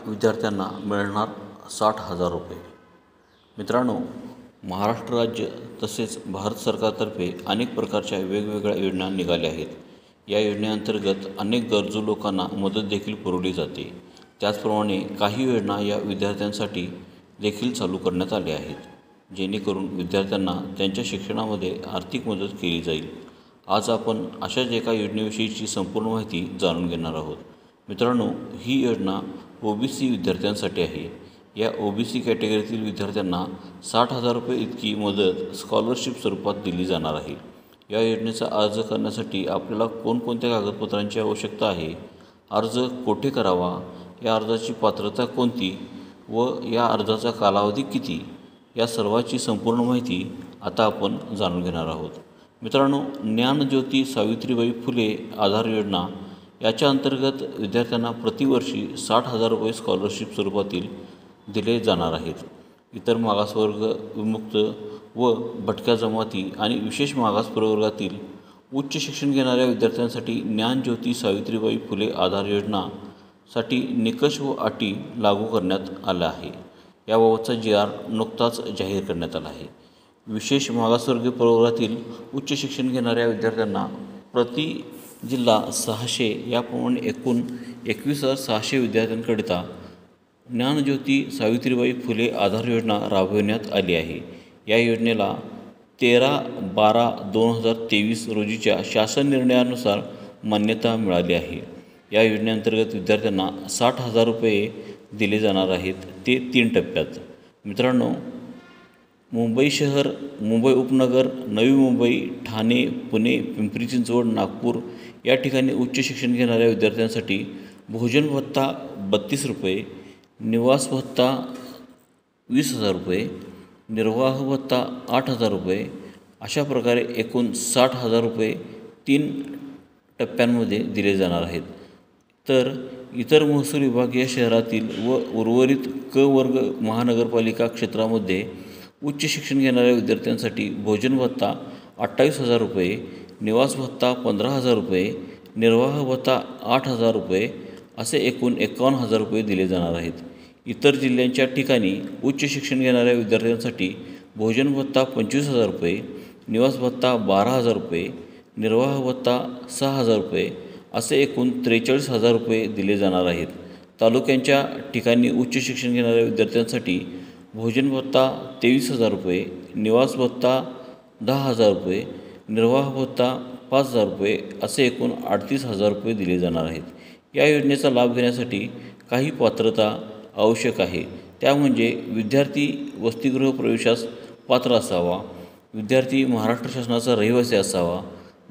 विद्यार्थ्यांना मिळणार 60,000 रुपये। मित्रांनो, महाराष्ट्र राज्य तसेच भारत सरकारतर्फे अनेक प्रकारच्या वेगवेगळ्या योजना निघाल्या आहेत। या योजनेअंतर्गत अनेक गरजू लोकांना मदत देखील पुरवली जाते। त्याचप्रमाणे काही योजना या विद्यार्थ्यांसाठी देखील चालू करण्यात आल्या आहेत, जेणेकरून विद्यार्थ्यांना त्यांच्या शिक्षणामध्ये आर्थिक मदत केली जाईल। आज आपण अशाच एका योजनेविषयीची संपूर्ण माहिती जाणून घेणार आहोत। मित्रांनो, ही योजना OBC विद्यार्थ्यांसाठी आहे। या OBC कॅटेगरीतील विद्यार्थ्यांना 60,000 रुपये इतकी मदत स्कॉलरशिप स्वरूपात दिली जाणार आहे। या योजनेचा अर्ज करण्यासाठी आपल्याला कोणकोणत्या कागदपत्रांची आवश्यकता आहे, अर्ज कोठे करावा, या अर्जाची पात्रता कोणती व या अर्जाचा कालावधी किती, या सर्वाची संपूर्ण माहिती आता आपण जाणून घेणार आहोत। मित्रांनो, ज्ञानज्योती सावित्रीबाई फुले आधार योजना याच्या अंतर्गत विद्यार्थ्यांना प्रतिवर्षी 60,000 रुपये स्कॉलरशिप स्वरूपातील दिले जाणार आहेत। इतर मागासवर्ग, विमुक्त व भटक्या जमाती आणि विशेष मागास प्रवर्गातील उच्च शिक्षण घेणाऱ्या विद्यार्थ्यांसाठी ज्ञानज्योती सावित्रीबाई फुले आधार योजनासाठी निकष व अटी लागू करण्यात आल्या आहे। याबाबतचा GR नुकताच जाहीर करण्यात आला आहे। विशेष मागासवर्गीय प्रवर्गातील उच्च शिक्षण घेणाऱ्या विद्यार्थ्यांना प्रति जिल्हा 600 याप्रमाणे एकूण 21,600 विद्यार्थ्यांकरिता ज्ञानज्योती सावित्रीबाई फुले आधार योजना राबविण्यात आली आहे। या योजनेला 13/12/2023 रोजीच्या शासन निर्णयानुसार मान्यता मिळाली आहे। या योजनेअंतर्गत विद्यार्थ्यांना 60,000 रुपये दिले जाणार आहेत, ते 3 टप्प्यात। मित्रांनो, मुंबई शहर, मुंबई उपनगर, नवी मुंबई, ठाणे, पुणे, पिंपरी चिंचवड, नागपूर या ठिकाणी उच्च शिक्षण घेणाऱ्या विद्यार्थ्यांसाठी भोजन भत्ता 32 रुपये, निवास भत्ता 20,000 रुपये, निर्वाह भत्ता 8,000 रुपये अशा प्रकारे एकूण 60,000 रुपये 3 टप्प्यांमध्ये दिले जाणार आहेत। तर इतर महसूल विभागीय शहरातील व उर्वरित क वर्ग महानगरपालिका क्षेत्रामध्ये उच्च शिक्षण घेणाऱ्या विद्यार्थ्यांसाठी भोजन भत्ता 28,000 रुपये, निवास भत्ता 15,000 रुपये, निर्वाह भत्ता 8,000 रुपये असे एकूण 51,000 रुपये दिले जाणार आहेत। इतर जिल्ह्यांच्या ठिकाणी उच्च शिक्षण घेणाऱ्या विद्यार्थ्यांसाठी भोजन भत्ता 25,000 रुपये, निवास भत्ता 12,000 रुपये, निर्वाह भत्ता 6,000 रुपये असे एकूण 43,000 रुपये दिले जाणार आहेत। तालुक्यांच्या ठिकाणी उच्च शिक्षण घेणाऱ्या विद्यार्थ्यांसाठी भोजन भत्ता 23,000 रुपये, निवास भत्ता 10,000 रुपये, निर्वाह भत्ता 5,000 रुपये असे एकूण 38,000 रुपये दिले जाणार आहेत। या योजनेचा लाभ घेण्यासाठी काही पात्रता आवश्यक आहे, त्या म्हणजे विद्यार्थी वसतिगृह प्रवेशास पात्र असावा, विद्यार्थी महाराष्ट्र शासनाचा रहिवासी असावा,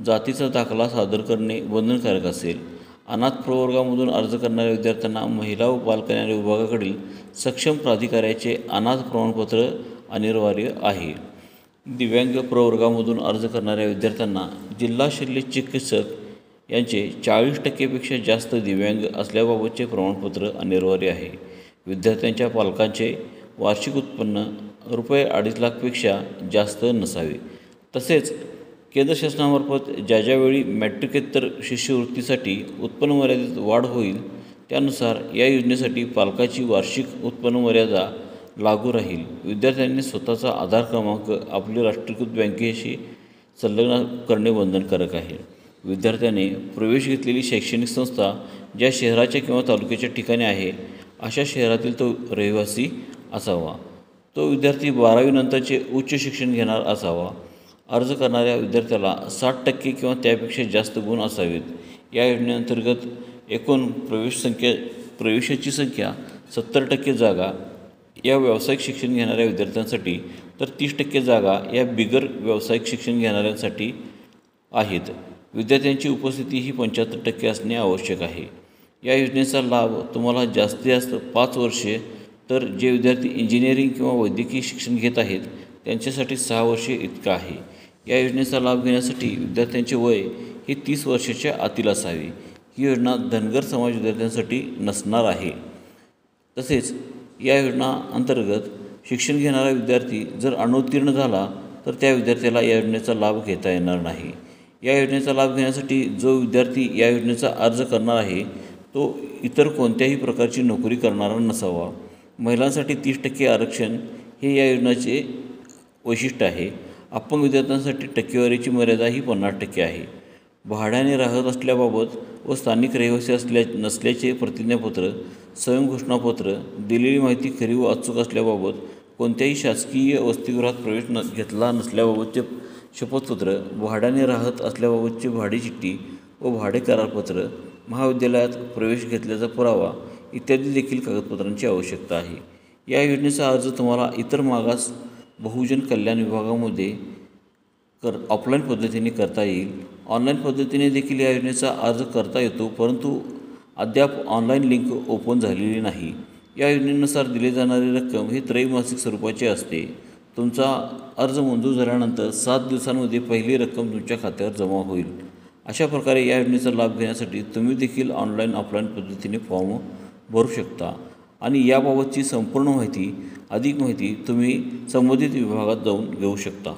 जातीचा दाखला सादर करणे बंधनकारक असेल, अनाथ प्रवर्गामधून अर्ज करणाऱ्या विद्यार्थ्यांना महिला व बालकल्याण विभागाकडील सक्षम प्राधिकाऱ्याचे अनाथ प्रमाणपत्र अनिवार्य आहे, दिव्यांग प्रवर्गामधून अर्ज करणाऱ्या विद्यार्थ्यांना जिल्हा शल्य चिकित्सक यांचे 40% जास्त दिव्यांग असल्याबाबतचे प्रमाणपत्र अनिवार्य आहे, विद्यार्थ्यांच्या पालकांचे वार्षिक उत्पन्न ₹2.5 लाखपेक्षा जास्त नसावे, तसेच केंद्र शासनामार्फत ज्या वेळी मॅट्रिकेतर शिष्यवृत्तीसाठी उत्पन्न मर्यादेत वाढ होईल त्यानुसार या योजनेसाठी पालकाची वार्षिक उत्पन्न मर्यादा लागू राहील। विद्यार्थ्यांनी स्वतःचा आधार क्रमांक आपली राष्ट्रीयकृत बँकेशी संलग्न करणे बंधनकारक आहे। विद्यार्थ्याने प्रवेश घेतलेली शैक्षणिक संस्था ज्या शहराच्या किंवा तालुक्याच्या ठिकाणी आहे अशा शहरातील तो रहिवासी असावा। तो विद्यार्थी 12वी नंतरचे उच्च शिक्षण घेणार असावा। अर्ज करणाऱ्या विद्यार्थ्याला 60% किंवा त्यापेक्षा जास्त गुण असावेत। या योजनेअंतर्गत एकूण प्रवेशाची संख्या 70% जागा या व्यावसायिक शिक्षण घेणाऱ्या विद्यार्थ्यांसाठी, तर 30% जागा या बिगर व्यावसायिक शिक्षण घेणाऱ्यांसाठी आहेत। विद्यार्थ्यांची उपस्थिती ही 75% असणे आवश्यक आहे। या योजनेचा लाभ तुम्हाला जास्तीत जास्त 5 वर्षे, तर जे विद्यार्थी इंजिनिअरिंग किंवा वैद्यकीय शिक्षण घेत आहेत त्यांच्यासाठी 6 वर्षे इतका आहे। या योजनेचा लाभ घेण्यासाठी विद्यार्थ्यांचे वय हे 30 वर्षाच्या आतील असावे। ही योजना धनगर समाज विद्यार्थ्यांसाठी नसणार आहे। तसेच या योजना अंतर्गत शिक्षण घेणारा विद्यार्थी जर अनुत्तीर्ण झाला तर त्या विद्यार्थ्याला या योजनेचा लाभ घेता येणार नाही। या योजनेचा लाभ घेण्यासाठी जो विद्यार्थी या योजनेचा अर्ज करणार आहे तो इतर कोणत्याही प्रकारची नोकरी करणारा नसावा. महिलांसाठी 30% आरक्षण हे या योजनेचे वैशिष्ट्य आहे. अपंग विद्यार्थ्यांसाठी टक्केवारीची मर्यादा ही 50% आहे. भाड्याने राहत असल्याबाबत व स्थानिक रहिवासी नसल्याचे प्रतिज्ञापत्र, स्वयंघोषणापत्र, दिलेली माहिती खरी व अचूक असल्याबाबत, कोणत्याही शासकीय वसतिगृहात प्रवेश घेतला नसल्याबाबतचे शपथपत्र, भाड्याने राहत असल्याबाबतची भाडेचिठ्ठी व भाडे करारपत्र, महाविद्यालयात प्रवेश घेतल्याचा पुरावा इत्यादी देखील कागदपत्रांची आवश्यकता आहे. या योजनेचा अर्ज तुम्हाला इतर मागास बहुजन कल्याण विभागामध्ये ऑफलाईन पद्धतीने करता येईल. ऑनलाईन पद्धतीने देखील या योजनेचा अर्ज करता येतो, परंतु अद्याप ऑनलाईन लिंक ओपन झालेली नाही. या योजनेनुसार दिली जाणारी रक्कम ही त्रैमासिक स्वरूपाची असते. तुमचा अर्ज मंजूर झाल्यानंतर 7 दिवसांमध्ये पहिली रक्कम तुमच्या खात्यावर जमा होईल. अशा प्रकारे या योजनेचा लाभ घेण्यासाठी तुम्ही देखील ऑनलाईन ऑफलाईन पद्धतीने फॉर्म भरू शकता आणि याबाबतची संपूर्ण माहिती, अधिक माहिती तुम्ही संबंधित विभागात जाऊन घेऊ शकता.